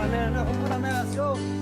let's go.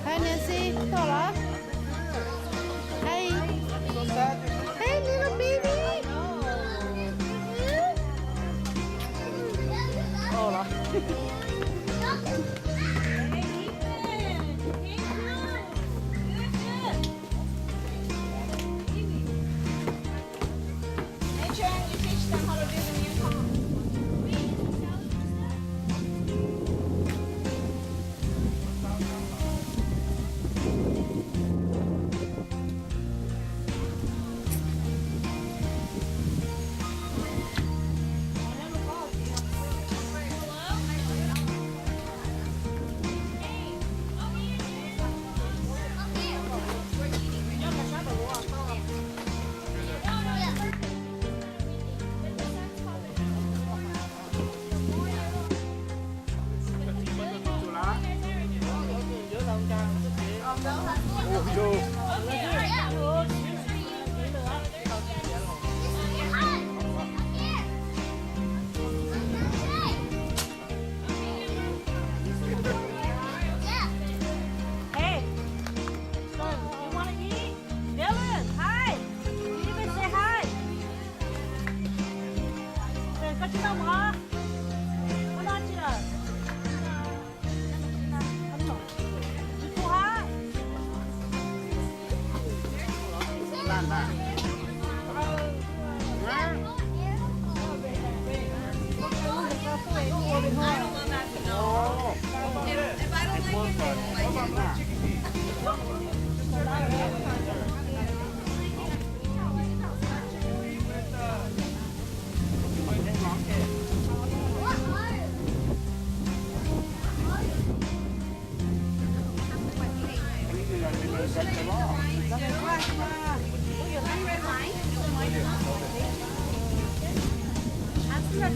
Hi Nancy, hola. Hey. Hey little baby. Hola.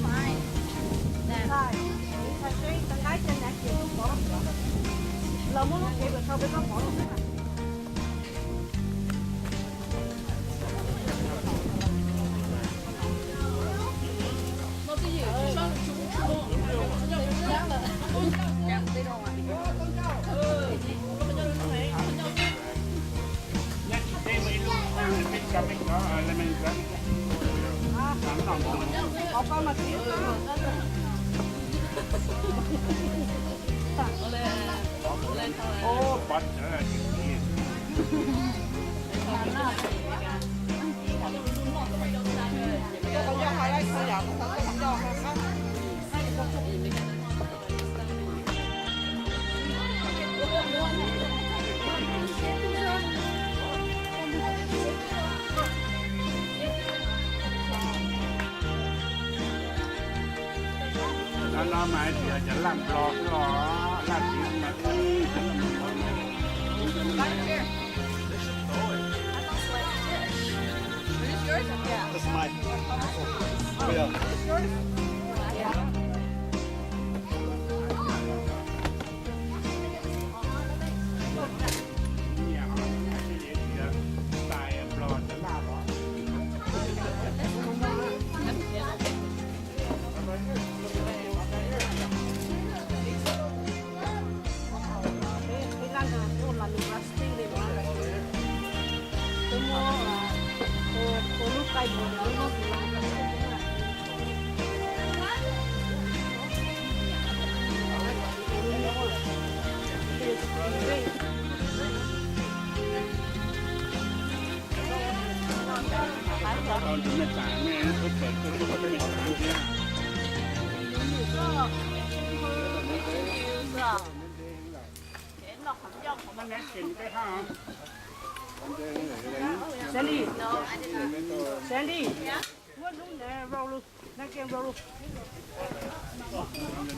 fine. ใช่ถ้าช่วยตั้งใจจะแนะเกี่ยวกับหมอเราไม่รู้เกี่ยวกับเขาไปต้องหมอหรอกนะ เอาเข้ามาสิ โอ้ปัดเขาจะหาอะไรเขาอยากเขาจะทำยอกนะคะ แล้วน้องไม้เดี๋ยวจะลั่นรอลั่นทิ้งมา That's mine. Oh, yeah. Cái răng là cái là mình rusty để mà tôi mua là cô lúc tay của nó làm Còn chúng mình tả mẹ nó tốt bởi tôi không có mình tả gì à. Nó nét kìm cái ha. Sandy Sandy what lúc nè roll luôn nè kem roll luôn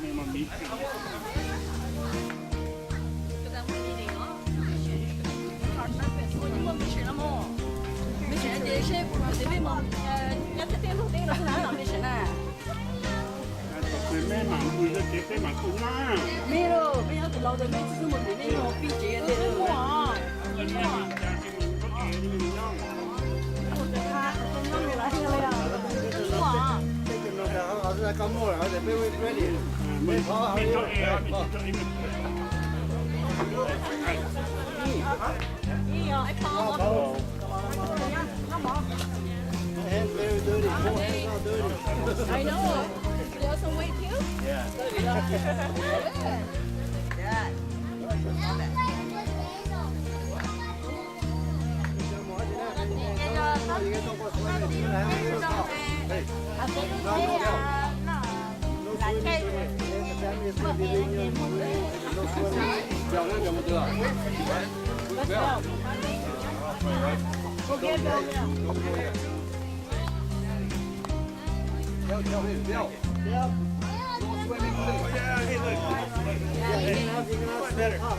Nhưng mà mít คือแม่หมาคุยก็เจ๊แม่หมาคุยมาก 没有，没有老的没这么没那种比这个的。 แล้วแม่หมาจะกินก็เอ๋นี่มันย่อง 我的他真的没来这个呀 老师来刚摸了，而且被ready。 มีก็เอ๋มีก็เอ๋ I call them. Hands very dirty. Both hands are dirty. I know. You lost some weight too? Yeah.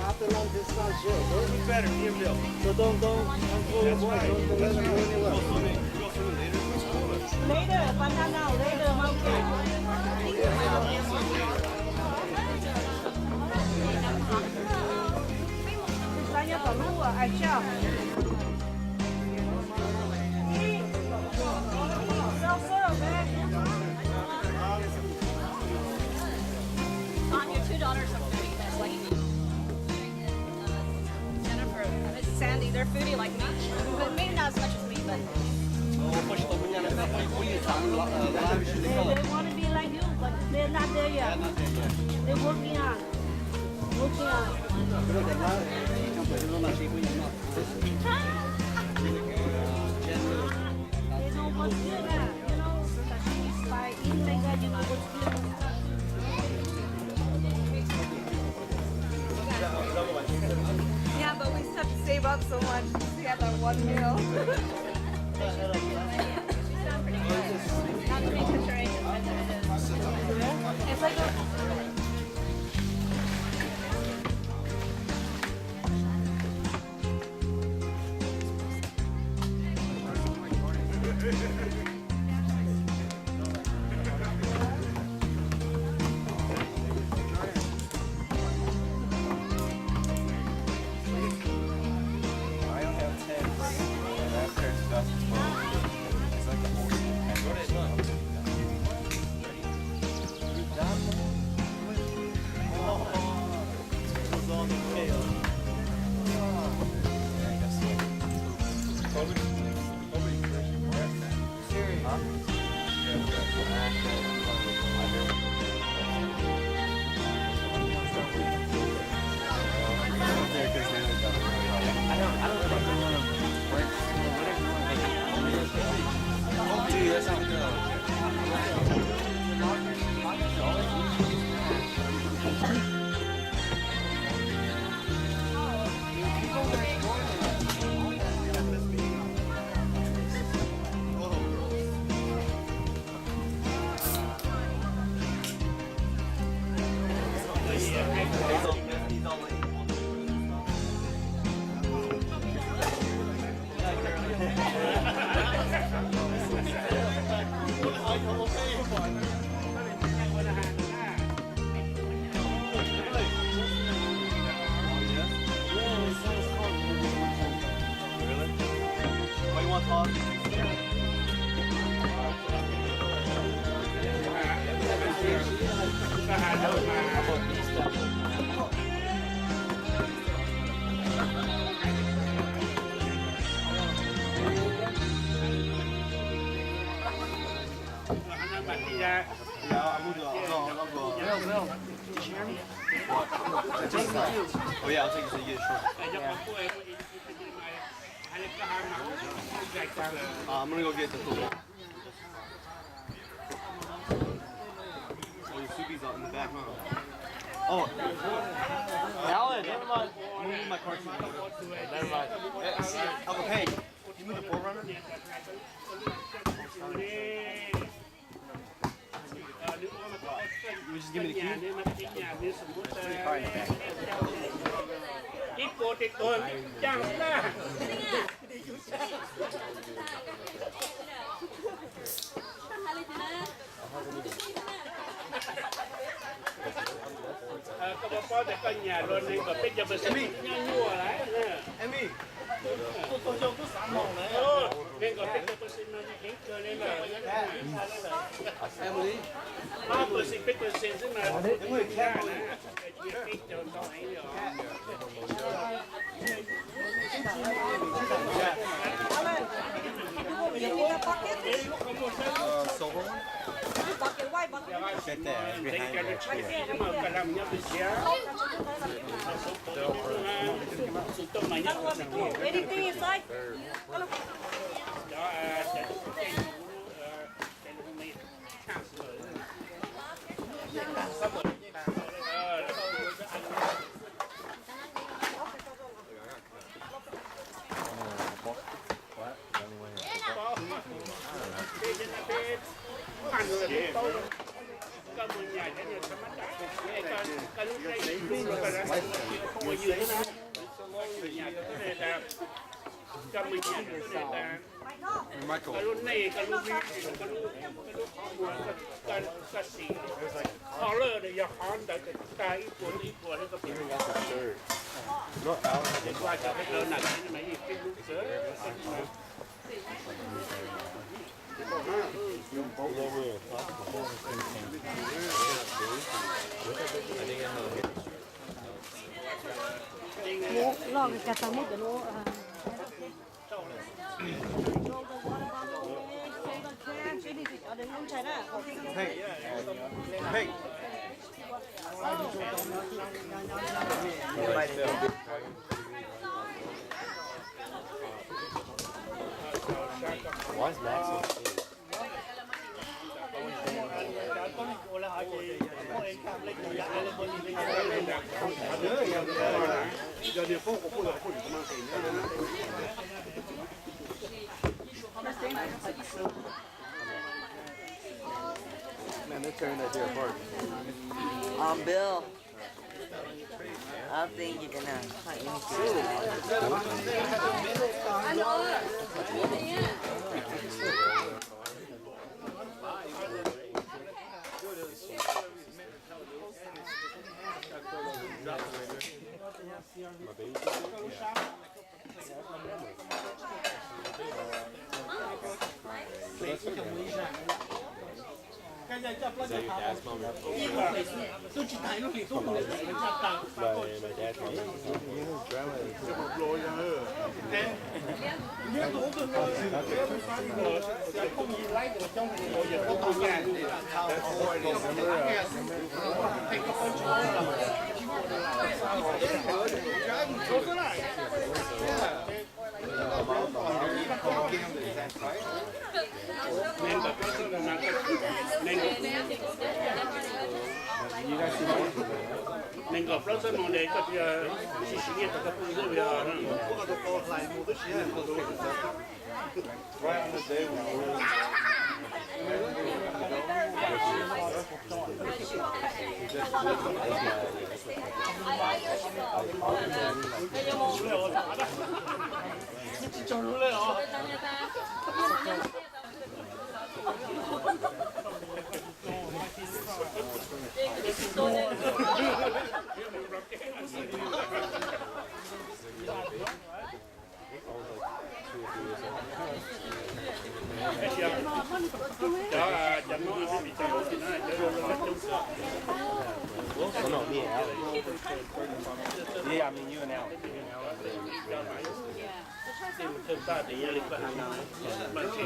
After lunch, it's not sure. Better, give Bill. So don't pull your boy. Don't let him do any work. later banana later mountain Ra nhà tỏ lũ à, ai chào Sao sơ về On your two daughters are foodie, that's like Jennifer, Sandy, they're foodie like me, but maybe not as much as me, but They want to be like you, but they're not there yet. They're working on. Working on. Creo que más, pues no nací muy bien. They know what's good, you know. By eating like that, you know what's good. Yeah, but we still have to save up so much to get that one meal. it's like a Dude, that sounds good. What you want, Todd? ทหารเดินมาบัตรที่ยา Ja, moet wel. Oh yeah, I'll take it to you, sure. แต่เจ้าของตัวเองอันนี้ก็หามาใหญ่จังเลย I'm gonna go get the food. Oh, your soupy's out in the back, huh? Oh, Alan, never mind. Move my car seat. Never mind. Hey, you move the Forerunner? You just give me the key? ที่โกติดตัวจ้างหน้าก็บอกว่าแต่ก็อย่าโดนในแบบเป็นจะเป็นสิ่งยั่วยั่วอะไรเนี่ย Emmy! โอ้เป็นก็เป็นจะเป็นสิ่งนั้นเห็นเกินเลยเลย Emily? มาเป็นสิ่งเป็นสิ่งซึ่งมาไม่แค่นะที่เจอต้องให้หรอ Silver one? Bucket, white bucket. Right there, เด็ก behind จะ you. ใช้ที่มากระลำยับเสียสุดต้นไม้ยับสังเกต Anything inside? เดี๋ยวจะเป็นมีข้างสวยสมุนอันนี้ก็มึงใหญ่แค่เนี่ยธรรมดาการรู้ใจรู้แล้วก็แล้วหัวยืนนะใหญ่ก็ได้แต่ก็มึงใหญ่ก็ได้แต่ Michael. การุณนี่การุณนี่การุณหัวการสีคอเลอร์เนี่ยอย่าฮอนแต่ตายอีกตัวให้กับพี่เด็กว่าจะให้เราหนักนี่ไหมอีกเป็นลูกเสือ ลองกระสังมุดเดี๋ยวรู้ Hey. Hey. Why is Max so big? เดี๋ยวพวกผมพูดกับพูดถึงมันเองนะ Man, they're tearing that deer apart. Bill. I think you're gonna find anything. dad's mom? My dad's mom. Nên gặp rất rất mong để các chị sĩ nghiệp các phụ nữ bây giờ Right on the day when Oh no, me and Allie. Yeah, I mean you and Allie. thêm ta thì gia đình có hàng nào mà chỉ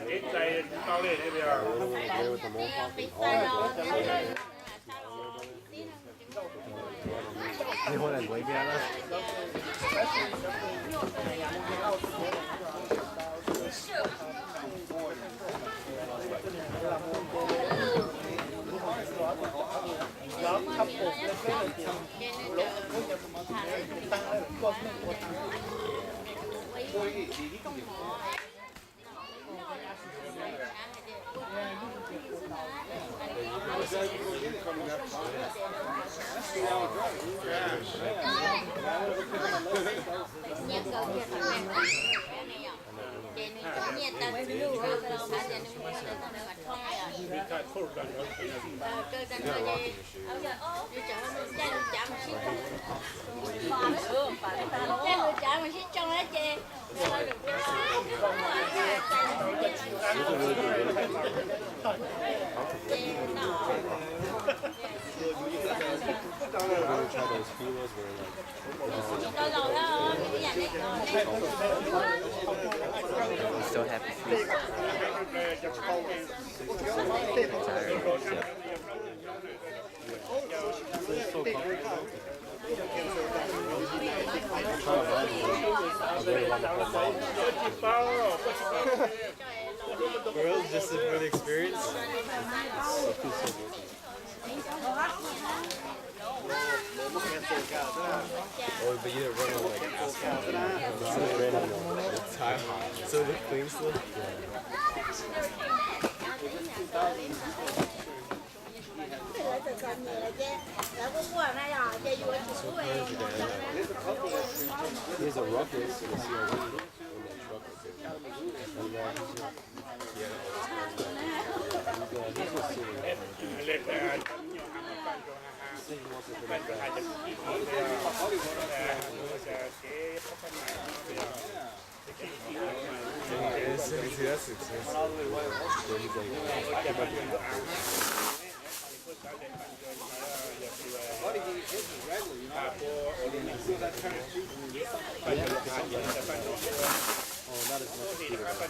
ít tay cao lên đây bây giờ你可能會邊啦？Still happy feet. Bro, just for the experience. Oh, but you didn't run on like asphalt. So it ran on the tire hot. So the clean slip. He has a ruckus in the CRV in that truck right there. And he's just sitting there. See, that's success. So he's oh, not as much as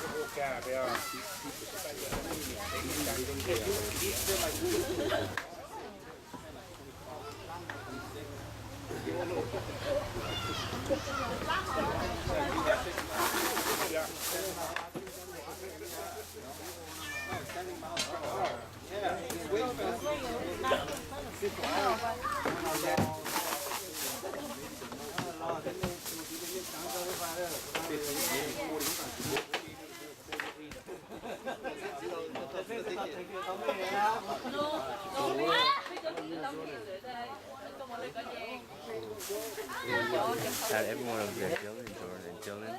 Had everyone over there, Dylan and Jordan. Dylan.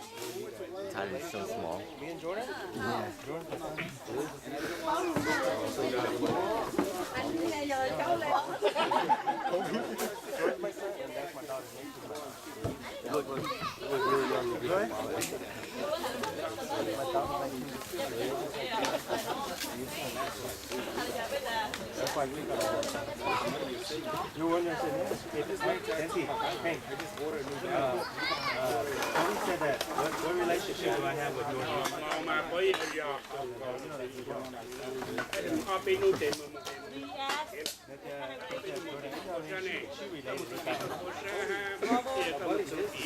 Tyler's so small. Me and Jordan? Yeah. Jordan's my son, and that's my daughter's name. You look really young. You good? That's why we got you were wondering, hey, this way, Nancy, hey, I just ordered a new bag. Tony said that, what relationship do I have with Jordan? เอามาก็ยังยอกเอาไปนู่นเต็มมือจะเนี่ย She related to that.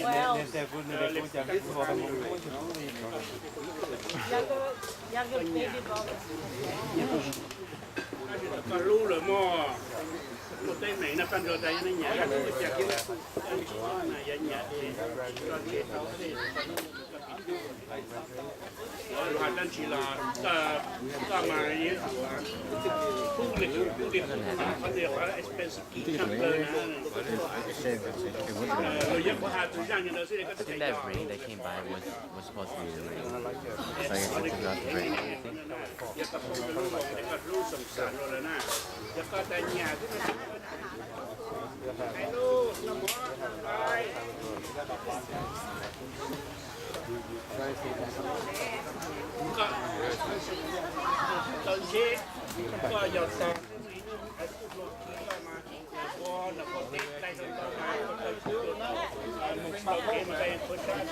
Well, They said, "Good news, they want to for them." younger baby brother. ก็รู้เลยมั่วหมดได้ไหนนะปันเราใจนั่นอย่างนั้นอยากกินอะไรอย่างเงี้ยเองเราเกตเอาสิผ่านด้านชีลาก็มาเยอะผู้เรียนเขาเรียกว่า expensive ขั้นเลยนะเราเยอะกว่าตัวอย่างอย่างเราสิก็ I think that rain that came by was supposed to be the rain. So I guess they took out the rain and everything. อยากกับรู้สงสารเราเลยนะอยากก็แต่หยาที่มันให้ลูกน้ำมันไปก็ตอนเช้าก็หยอดซองไอ้ผู้ลงก็มาบอลแล้วก็เด็กได้ทั้งตัวมาก็ได้ชื่อมุกเบาเกมไปคนชาติ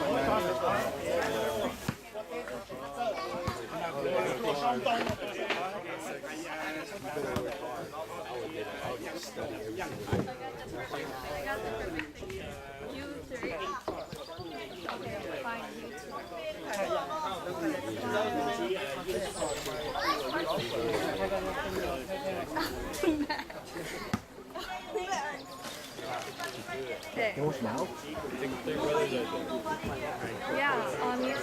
Yeah, you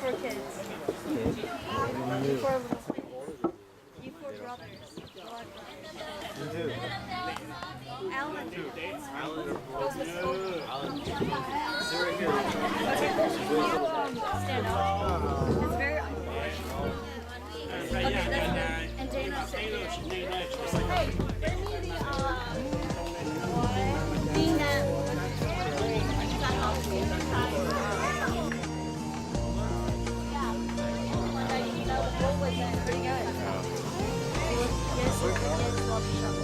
four kids. You four brothers. Alan. Goes to school. Stand up. It's very unfortunate. Okay, and Dana's sitting there. Hey, bring me the, Dina. Pretty good. Yes, love shop.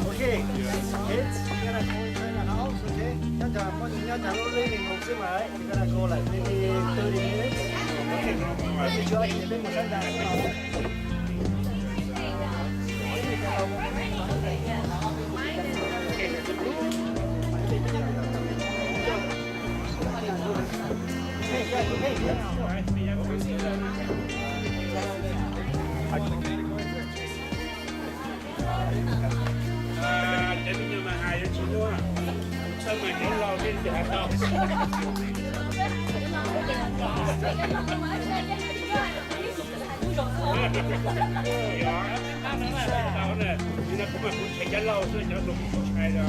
Okay, kids, you gotta leaving right? You're gonna go like maybe 30 minutes. Okay. Did you like it? Để bây giờ mà hài cho chị đúng không? Sao mà hiểu lo lên thì hạt đâu? Đó nè, nó cũng mà cũng chạy cho lâu rồi cho lục chạy rồi.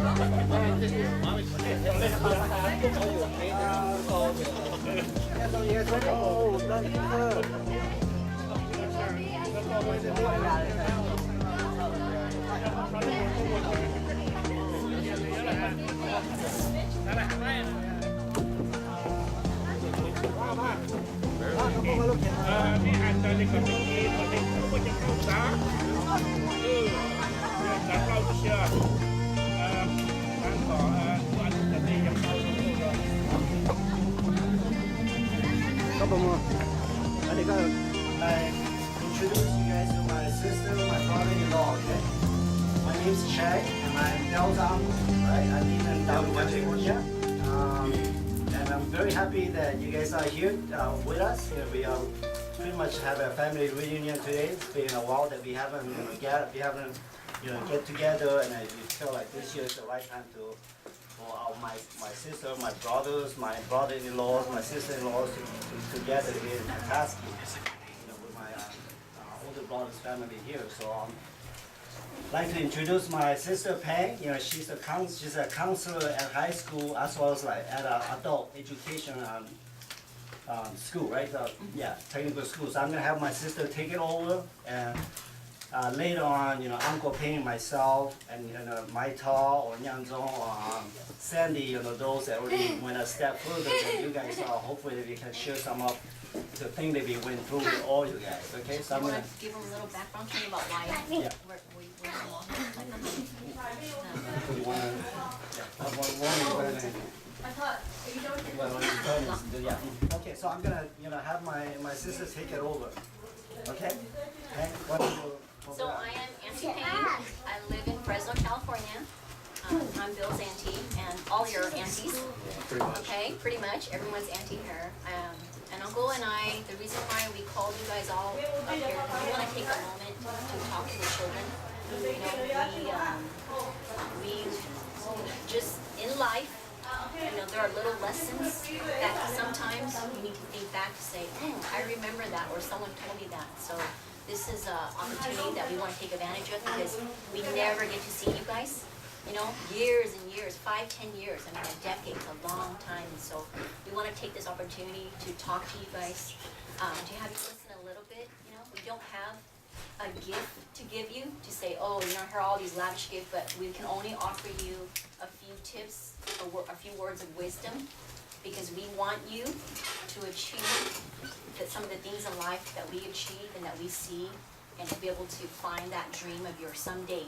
Đi ăn cho nên còn đi còn đi không có cho câu sáng. Đặt lâu chưa? Ăn cỏ ăn cái gì nhập lâu rồi. Couple more. I think I introduce you guys to my sister, my father-in-law, okay? My name's Chad, and I'm Dell's uncle, right? I live in Downey, California. And I'm very happy that you guys are here with us. We pretty much have a family reunion today. It's been a while that we haven't, get together, and we feel like this year is the right time for my sister, my brothers, my brother-in-laws, my sister-in-laws to together here in Petoskey, with my older brother's family here. So I'd like to introduce my sister Peng. She's a counselor at high school as well as like at adult education school, right? Technical school. So I'm gonna have my sister take it over, and later on, Uncle Peng, myself, and Mai Ta or Nyang Zong or Sandy, those that already went a step further than you guys are. Hopefully we can share some of the thing that we went through with all you guys. Okay, so I'm gonna give them a little background to you about why yeah. You wanna have one yeah. Okay, so I'm gonna have my sister take it over. Okay? Okay? So I am Auntie Payne. I live in Fresno, California. I'm Bill's auntie and all your aunties. Okay, pretty much everyone's auntie here. And Uncle and I, the reason why we called you guys all up here, we want to take a moment to talk to the children. We just in life, there are little lessons that sometimes you need to think back to say, I remember that, or someone told me that. So this is an opportunity that we want to take advantage of because we never get to see you guys. Years and years, 5-10 years, a decade, a long time. And so we want to take this opportunity to talk to you guys, to have you listen a little bit. We don't have a gift to give you to say, here are all these lavish gifts, but we can only offer you a few tips, a few words of wisdom, because we want you to achieve some of the things in life that we achieve and that we see, and to be able to find that dream of yours someday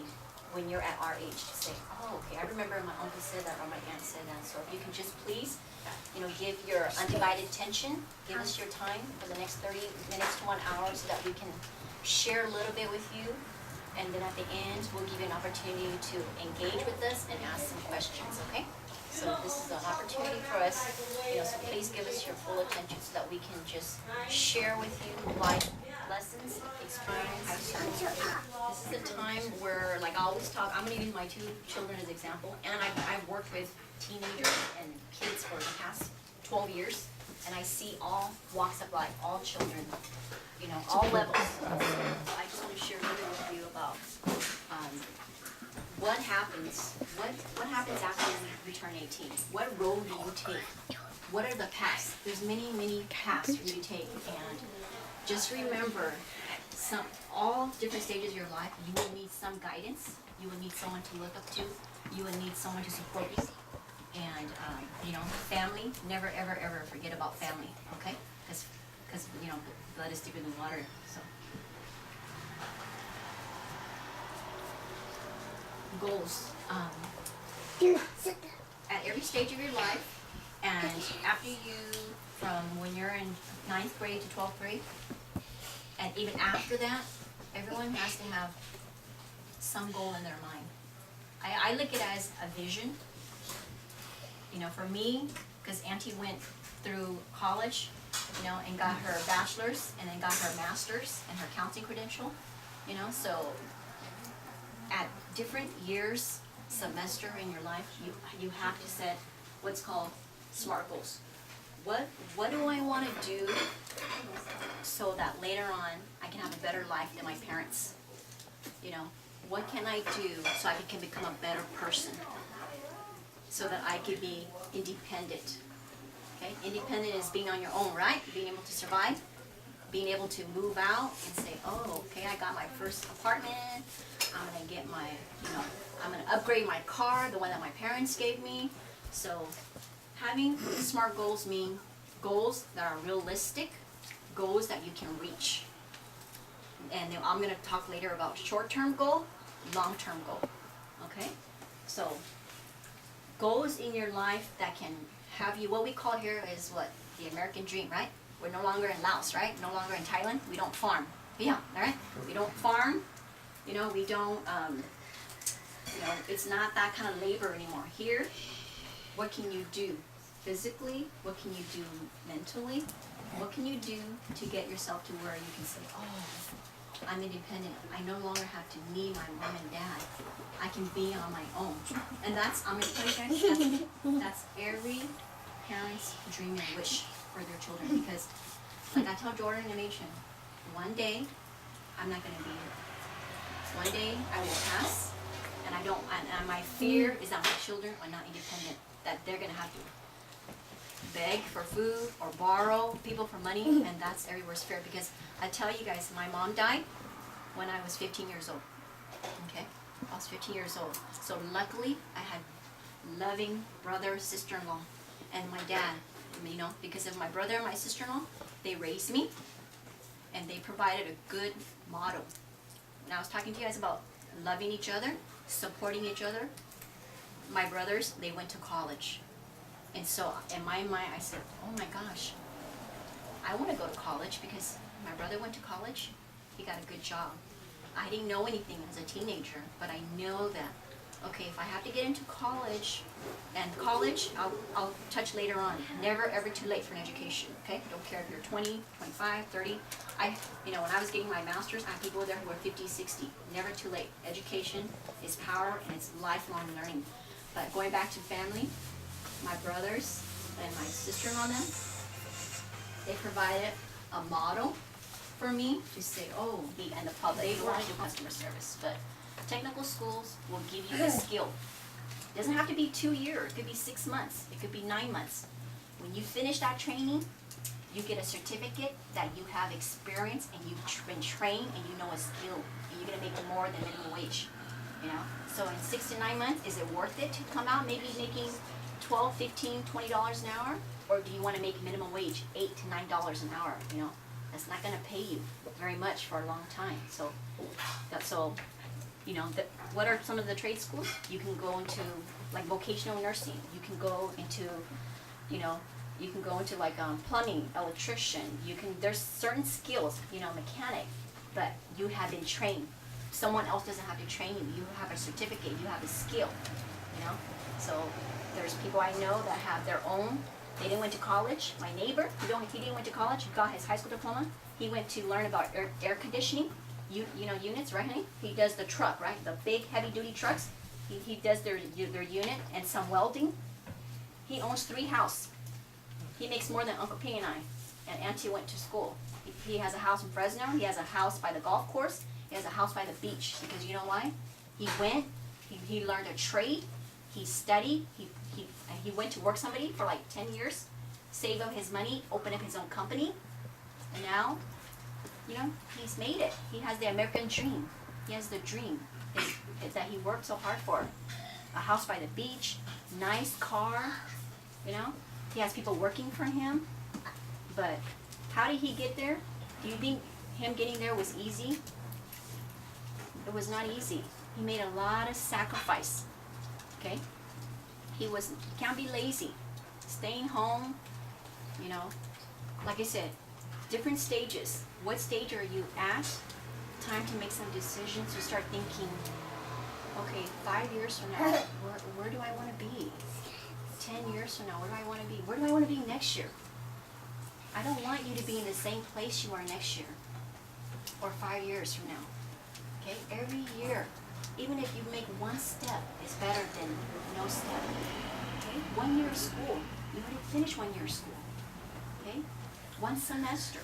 when you're at our age to say, okay, I remember my uncle said that or my aunt said that. So if you can just please, give your undivided attention, give us your time for the next 30 minutes to 1 hour so that we can share a little bit with you. And then at the end, we'll give you an opportunity to engage with us and ask some questions, okay? So this is an opportunity for us, so please give us your full attention so that we can just share with you life lessons, experience. This is a time where, like I always talk, I'm going to use my 2 children as example, and I've worked with teenagers and kids for the past 12 years, and I see all walks of life, all children, all levels. So I just want to share a little bit with you about what happens after you turn 18? What road do you take? What are the paths? There's many, many paths for you to take, and just remember, all different stages of your life, you will need some guidance. You will need someone to look up to. You will need someone to support you. And, family, never, ever, ever forget about family, okay? Because blood is thicker than water, so. Goals. at every stage of your life, and after you, from when you're in 9th grade to 12th grade, and even after that, everyone has to have some goal in their mind. I look at it as a vision. You know, for me, because Auntie went through college, you know, and got her bachelor's and then got her master's and her counseling credential, you know, so at different years, semester in your life, you have to set what's called SMART goals. What do I want to do so that later on I can have a better life than my parents? You know, what can I do so I can become a better person? So that I can be independent. Okay, independent is being on your own, right? Being able to survive, being able to move out and say, oh, okay, I got my first apartment. I'm gonna get my, you know, I'm gonna upgrade my car, the one that my parents gave me. So having SMART goals mean goals that are realistic, goals that you can reach. And then I'm gonna talk later about short-term goal, long-term goal. Okay, so goals in your life that can have you, what we call here is what? The American dream, right? We're no longer in Laos, right? No longer in Thailand. We don't farm. Yeah, all right? We don't farm. You know, we don't, you know, it's not that kind of labor anymore. Here, what can you do physically? What can you do mentally? What can you do to get yourself to where you can say, oh, I'm independent. I no longer have to need my mom and dad. I can be on my own. And that's, I'm going to tell you guys, that's every parent's dream and wish for their children. Because, like I tell Jordan and Nation, one day, I'm not going to be here. One day, I will pass, and I don't, and my fear is that my children are not independent, that they're going to have to beg for food or borrow people for money, and that's everywhere's fear. Because I tell you guys, my mom died when I was 15 years old. Okay, I was 15 years old. So luckily, I had loving brother, sister-in-law, and my dad. You know, because of my brother and my sister-in-law, they raised me, and they provided a good model. And I was talking to you guys about loving each other, supporting each other. My brothers, they went to college. And so in my mind, I said, oh my gosh, I want to go to college because my brother went to college. He got a good job. I didn't know anything as a teenager, but I know that, okay, if I have to get into college, and college, I'll touch later on. Never ever too late for an education, okay? Don't care if you're 20, 25, 30. You know, when I was getting my master's, I had people there who were 50, 60. Never too late. Education is power and it's lifelong learning. But going back to family, my brothers and my sister-in-law, they provided a model for me to say, oh, and the public, they want to do customer service, but technical schools will give you the skill. It doesn't have to be 2 years, it could be 6 months, it could be 9 months. When you finish that training, you get a certificate that you have experience and you've been trained and you know a skill, and you're gonna make more than minimum wage, you know? So in 6 to 9 months, is it worth it to come out maybe making $12, $15, $20 an hour? Or do you wanna make minimum wage, $8 to $9 an hour, you know? That's not gonna pay you very much for a long time. So, you know, what are some of the trade schools? You can go into like vocational nursing. You can go into, you know, you can go into like plumbing, electrician. There's certain skills, you know, mechanic, but you have been trained. Someone else doesn't have to train you. You have a certificate. You have a skill, you know. So there's people I know that have their own. They didn't went to college. My neighbor, he didn't went to college. He got his high school diploma. He went to learn about air conditioning. You know, units, right, honey? He does the truck, right? The big heavy-duty trucks. He does their unit and some welding. He owns 3 houses. He makes more than Uncle P and I. And Auntie went to school. He has a house in Fresno. He has a house by the golf course. He has a house by the beach. Because you know why? He went. He learned a trade. He studied. He went to work somebody for like 10 years, saved up his money, opened up his own company, and now, you know, he's made it. He has the American dream. He has the dream that he worked so hard for. A house by the beach, nice car, you know. He has people working for him. But how did he get there? Do you think him getting there was easy? It was not easy. He made a lot of sacrifice, okay? can't be lazy. Staying home, you know, like I said, different stages. What stage are you at? Time to make some decisions, to start thinking, okay, 5 years from now, where do I want to be? 10 years from now, where do I want to be? Where do I want to be next year? I don't want you to be in the same place you are next year or 5 years from now. Okay, every year, even if you make one step, it's better than no step. Okay, 1 year of school, you already finished 1 year of school. Okay, one semester.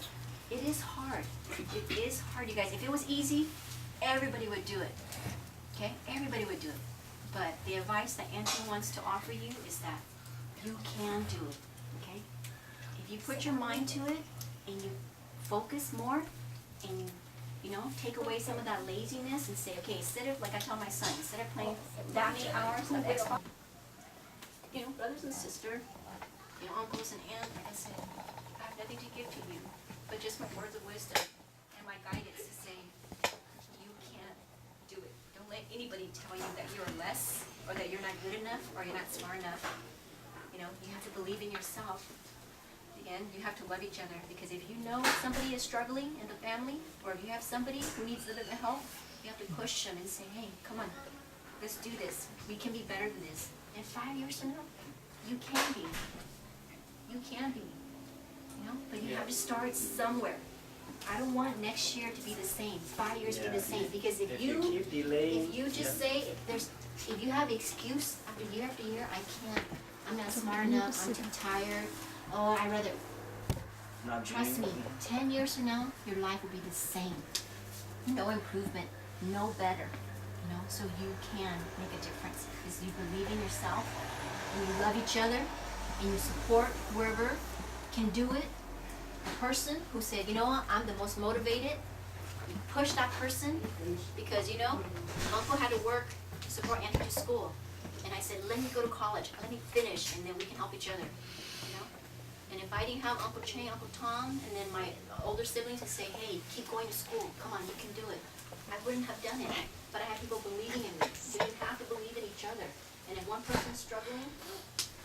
It is hard. It is hard, you guys. If it was easy, everybody would do it. Okay, everybody would do it. But the advice that Anthony wants to offer you is that you can do it. Okay, if you put your mind to it and you focus more and you know, take away some of that laziness and say, okay, instead of, like I tell my son, instead of playing that many hours of Xbox, you know, brothers and sisters, you know, uncles and aunts, like I said, I have nothing to give to you, but just my words of wisdom and my guidance to say, you can't do it. Don't let anybody tell you that you're less, or that you're not good enough, or you're not smart enough. You know, you have to believe in yourself. Again, you have to love each other, because if you know somebody is struggling in the family, or if you have somebody who needs a little bit of help, you have to push them and say, hey, come on, let's do this. We can be better than this. And 5 years from now, you can be. You can be. You know, but you have to start somewhere. I don't want next year to be the same, 5 years to be the same, because if you keep delaying, if you just say, if you have excuse after year, I can't, I'm not smart enough, I'm too tired, oh, I rather, not trust me, 10 years from now, your life will be the same. No improvement, no better, you know, so you can make a difference, because you believe in yourself, and you love each other, and you support whoever can do it. A person who said, you know what, I'm the most motivated, you push that person, because, you know, Uncle had to work to support Anthony to school. And I said, let me go to college, let me finish, and then we can help each other, you know? And if I didn't have Uncle Chang, Uncle Tom, and then my older siblings would say, hey, keep going to school, come on, you can do it, I wouldn't have done it. But I had people believing in me. So you have to believe in each other. And if one person's struggling,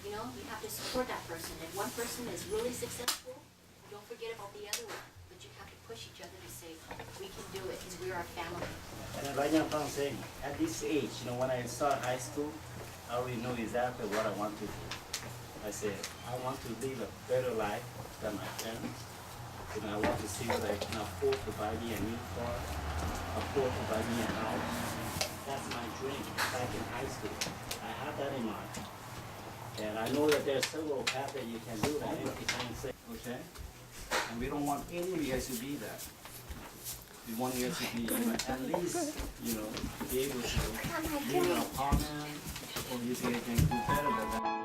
you know, you have to support that person. If one person is really successful, don't forget about the other one. But you have to push each other to say, we can do it, because we are a family. And right now, I'm saying, at this age, you know, when I start high school, I already know exactly what I want to do. I said, I want to live a better life than my parents. And I want to see whether I can afford to buy me a new car, afford to buy me a house. That's my dream back in high school. I have that in mind. And I know that there's several paths that you can do that if you can say, okay? And we don't want any of you guys to be that. We want you guys to be, at least, you know, be able to live in an apartment, or you think you can do better than that.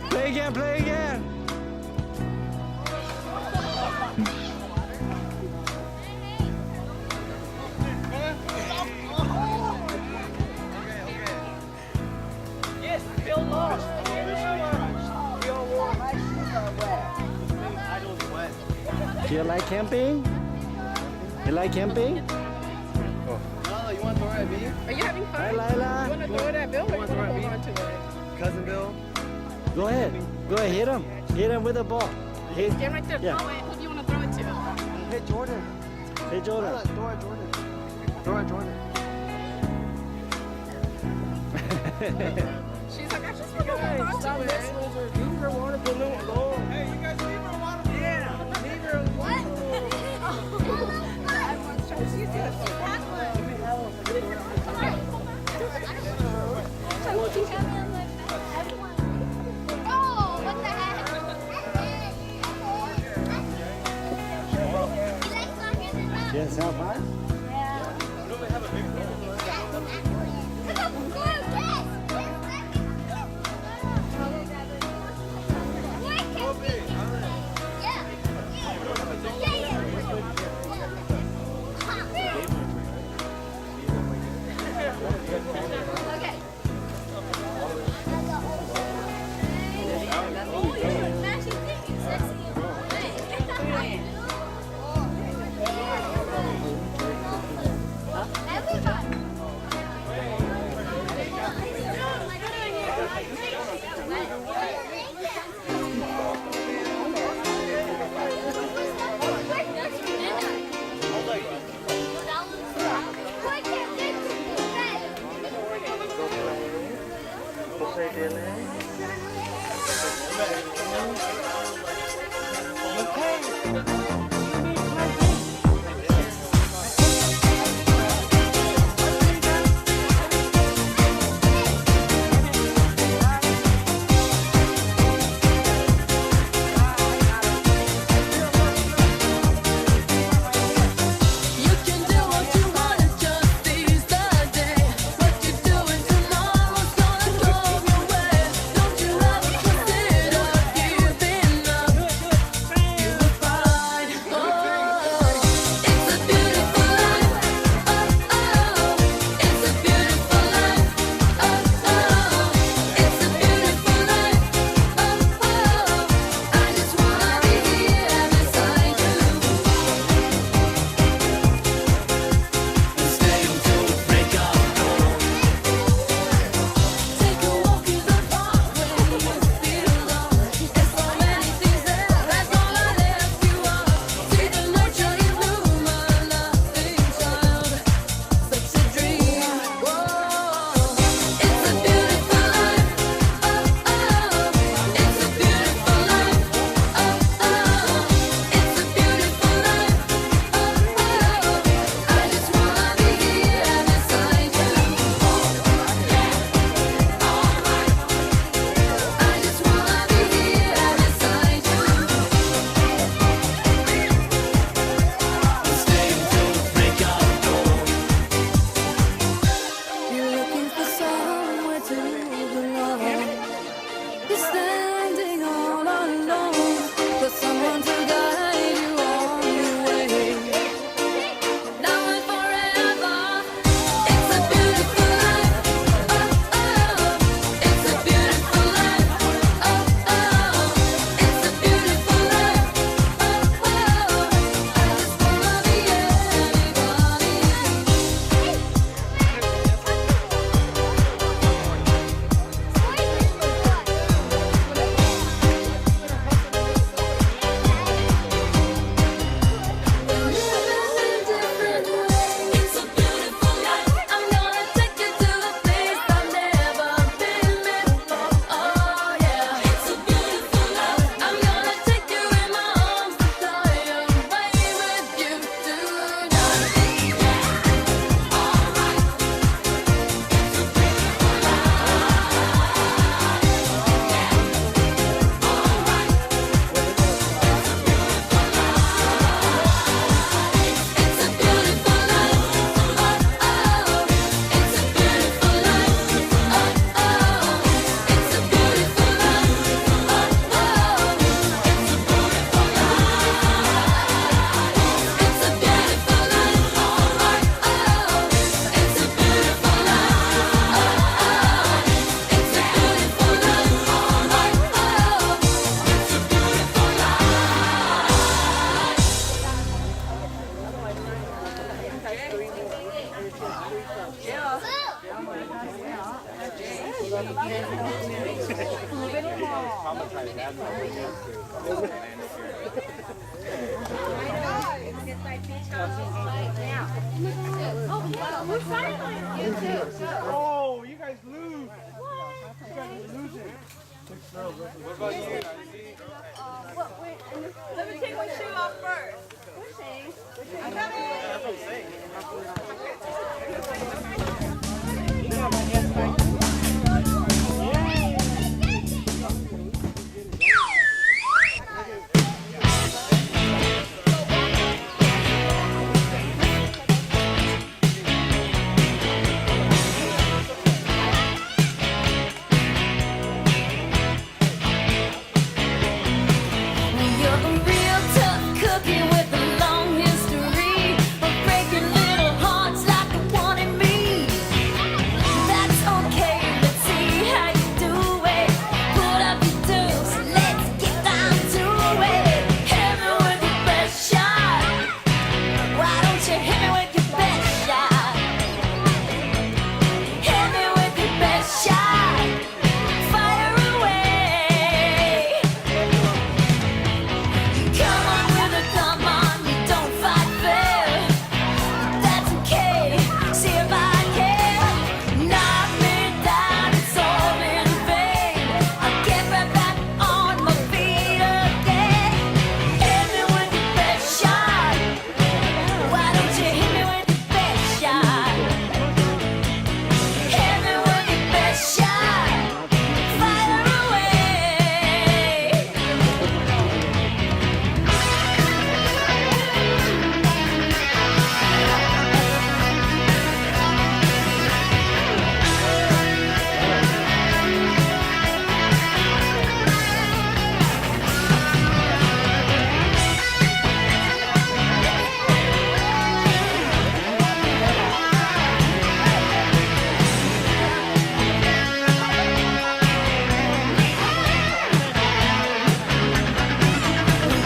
Play again, play again. Do you like camping? You like camping? No, you want to throw it at me? Are you having fun? Hi, You Lila. want to throw it at Bill or you want to hold on to it? Cousin Bill. Go ahead. Go ahead. Hit him. Hit him with the ball. Hit. Stand right there. Yeah. Throw it. Who do you want to throw it to? Hey, Jordan. Hey, Jordan. Throw it, Jordan. Throw it, Jordan. She's like, I just want to hold on to it. Leave her water balloon alone. Hey, you guys leave her water balloon. Yeah, leave her alone. She's gonna see that one. Oh, what the heck? Yes, how far? You've been Oh, you guys lose. You guys are losing. What about you? Let me take my shoe off first. I'm You're a real tough cookie with a long history of breaking little hearts like the one in me. That's okay, let's see how you do it. Put up your dues, let's get down to it. Hit me with your best shot. Why don't you hit me with your best shot? Hit me with your best shot. Fire away. Come on with a come on, you don't fight fair. That's okay, see if I can knock me down, it's all in vain. I'll get right back on my feet again. Hit me with your best shot. Why don't you hit me with your best shot? Hit me with your best shot. Fire away.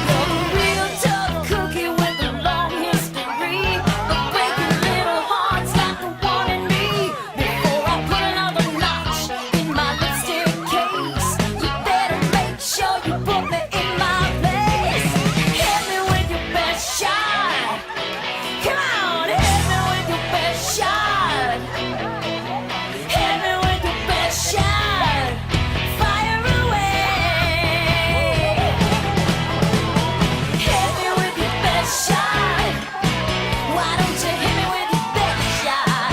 You're a real tough cookie with a long history of breaking little hearts like the one in me. Before I put another notch in my lipstick case, you better make sure you put me in my place. Hit me with your best shot. Come on, hit me with your best shot. Hit me with your best shot. Fire away. Hit me with your best shot. Why don't you hit me with your best shot?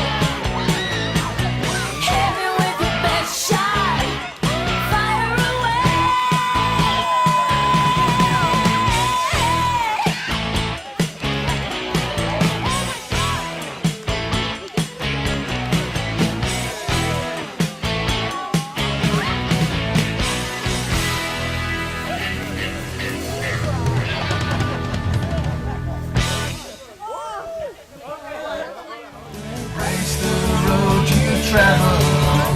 Hit me with your best shot. Fire away. Race the road you travel on.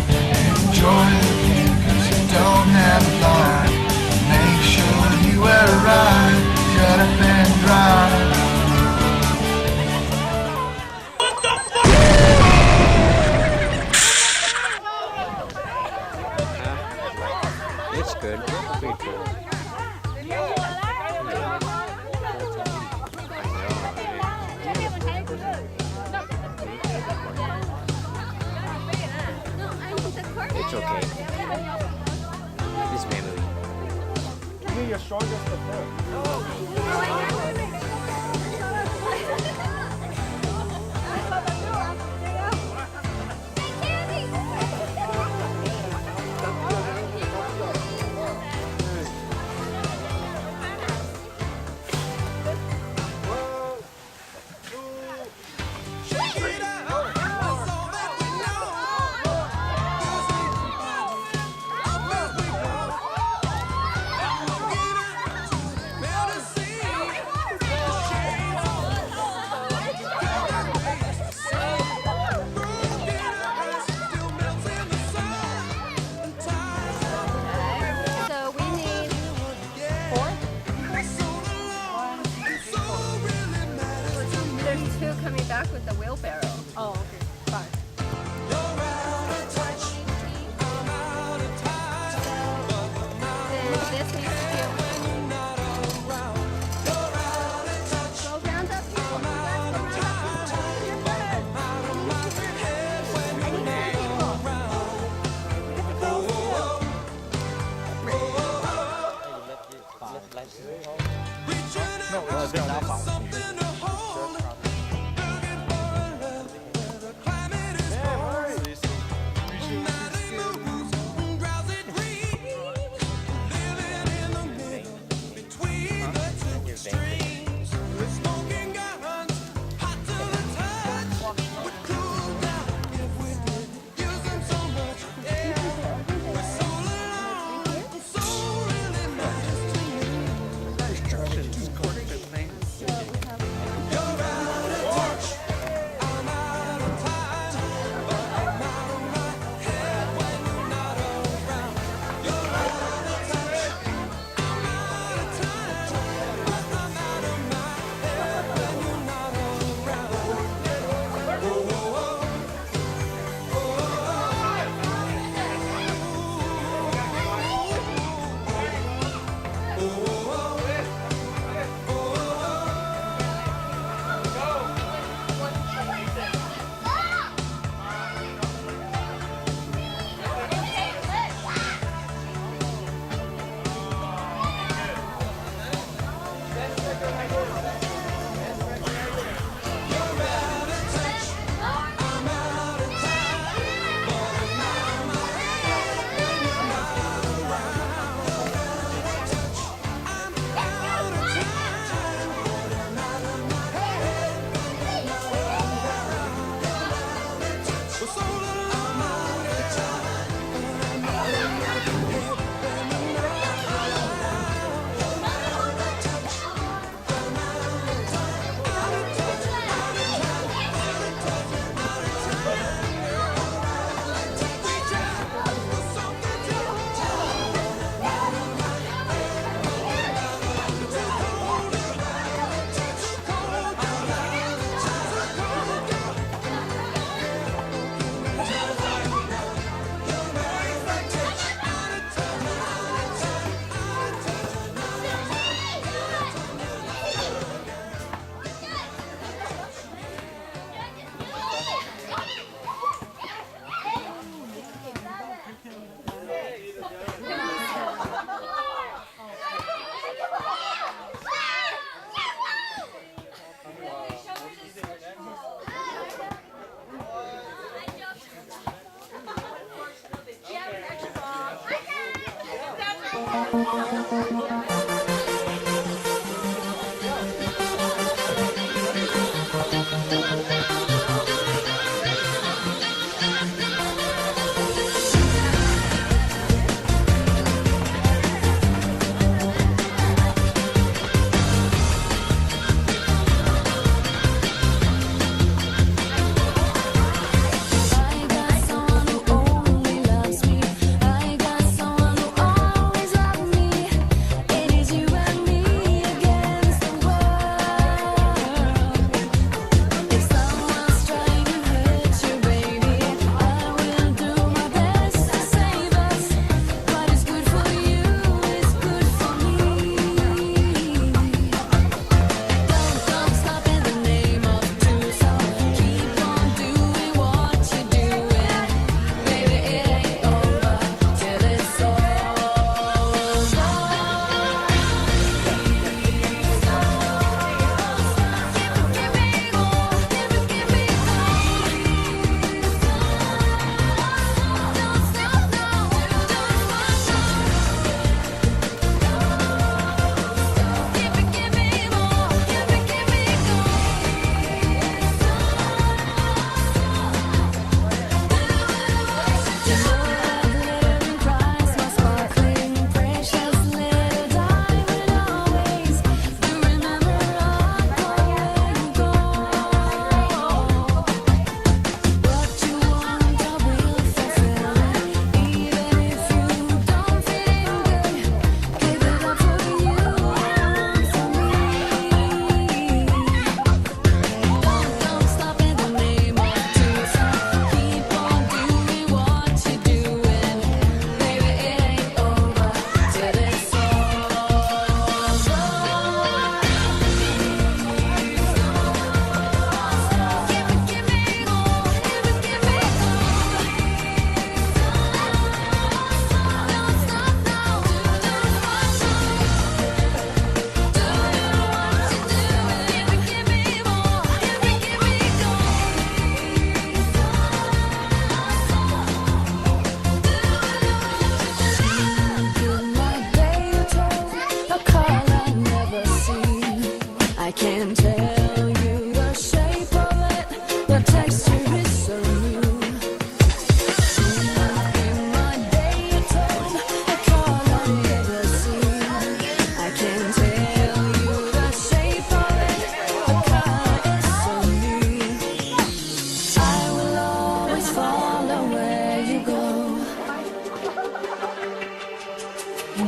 Enjoy the view 'cause you don't have long. Make sure you wear a ride. Shut up and drive. It's good. Pretty cool. It's okay. It's memory. You're strongest the first. Fantasy. this needs to be a go round up here. Go round up here. Here first. I need more people. We have to go too. I got someone who always loves me.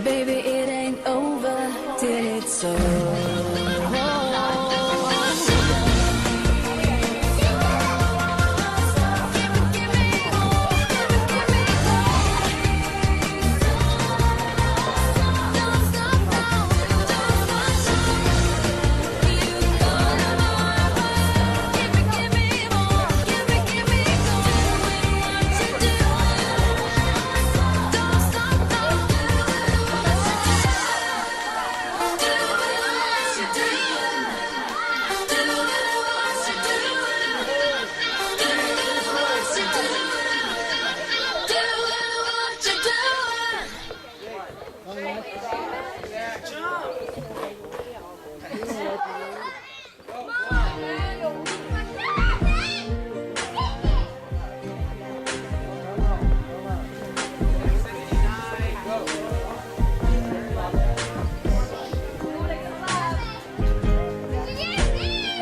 baby, it ain't over till it's over.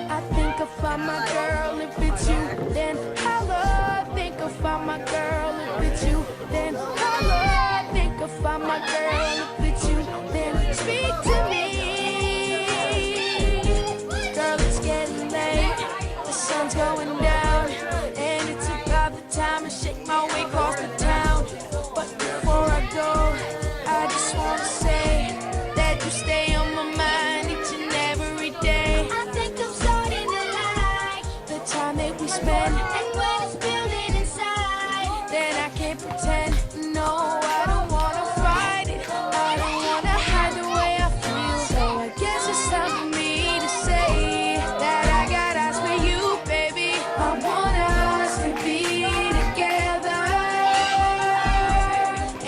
I think I found my girl, if it's you, then holla. Think I found my girl, if it's you, then holla. Think I found my girl, if it's you, then speak to me. Girl, it's getting late, the sun's going down, and it's about the time to shake my way across the town. But before I go, I just wanna say that you stay on my mind each and every day. I think I'm starting to like the time that we spend, and when it's building inside, then I can't pretend. No, I don't wanna fight it, I don't wanna hide the way I feel. So I guess it's time for me to say that I got eyes for you, baby. I want us to be together,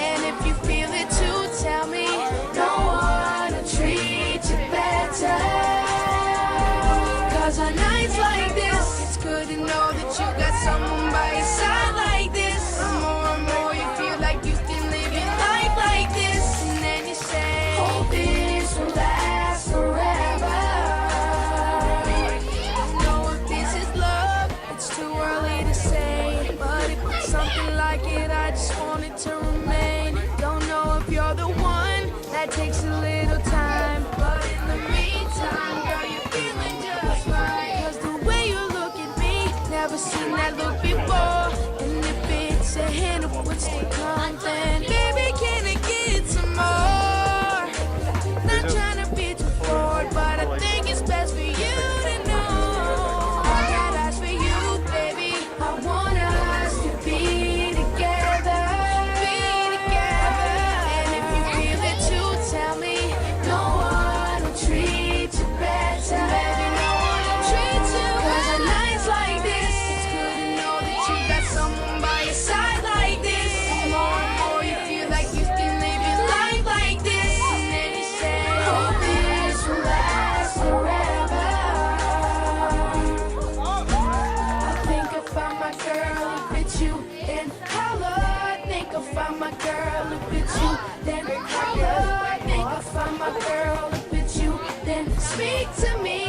and if you feel it too, tell me. Don't wanna treat you better, 'cause on nights like this, it's good to know that you got someone by your side like this. The more and more you feel like you can live your life like this, and then you say, hope this will last forever. I know if this is love, it's too early to say, but if it's something like it, I just want it to remain. Don't know if you're the one, that takes a little time, but in the meantime, girl, you're feeling just right. 'Cause the way you look at me, never seen that look before. And if it's a hint of what's to come, then baby, can I get some more? Not trying to be too forward, but I think it's best for you to know I got eyes for you, baby. I want us to be together, and if you feel it too, tell me. No one will treat you better, baby. No one will treat you better. 'Cause on nights like this, it's good to know that you got someone by your side like this. The more and more you feel like you can live your life like this, and then you say, hope this will last forever. I think I found my girl, if it's you, then holla. I think I found my girl, if it's you, then holla. I think I found my girl, if it's you, then speak to me.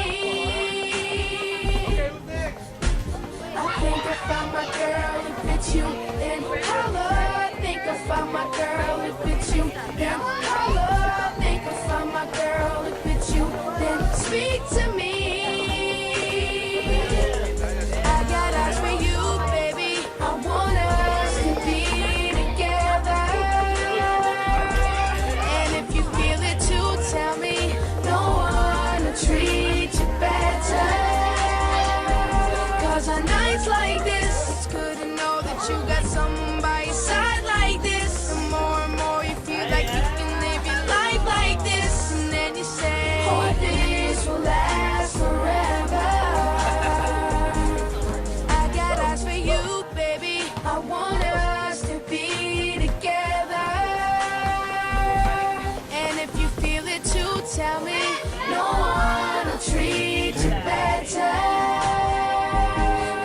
I think I found my girl, if it's you, then holla. I think I found my girl, if it's you, then holla. I think I found my girl, if it's you, then speak to me. I got eyes for you, baby. I want us to be together, and if you feel it too, tell me. No one will treat you better, 'cause on nights like this, it's good to know that you got someone by your side like this. The more and more you feel like you can live your life like this, and then you say, hope this will last forever. I got eyes for you, baby. I want us to be together, and if you feel it too, tell me. No one will treat you better,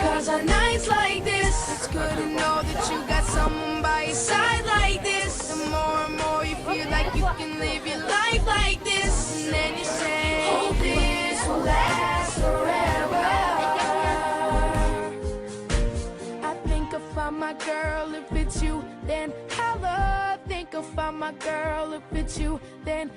'cause on nights like this, it's good to know that you got someone by your side like this. The more and more you feel like you can live your life like this, and then you say, hope this will last forever. I think I found my girl, if it's you, then holla. Think go find my girl. If it's you, then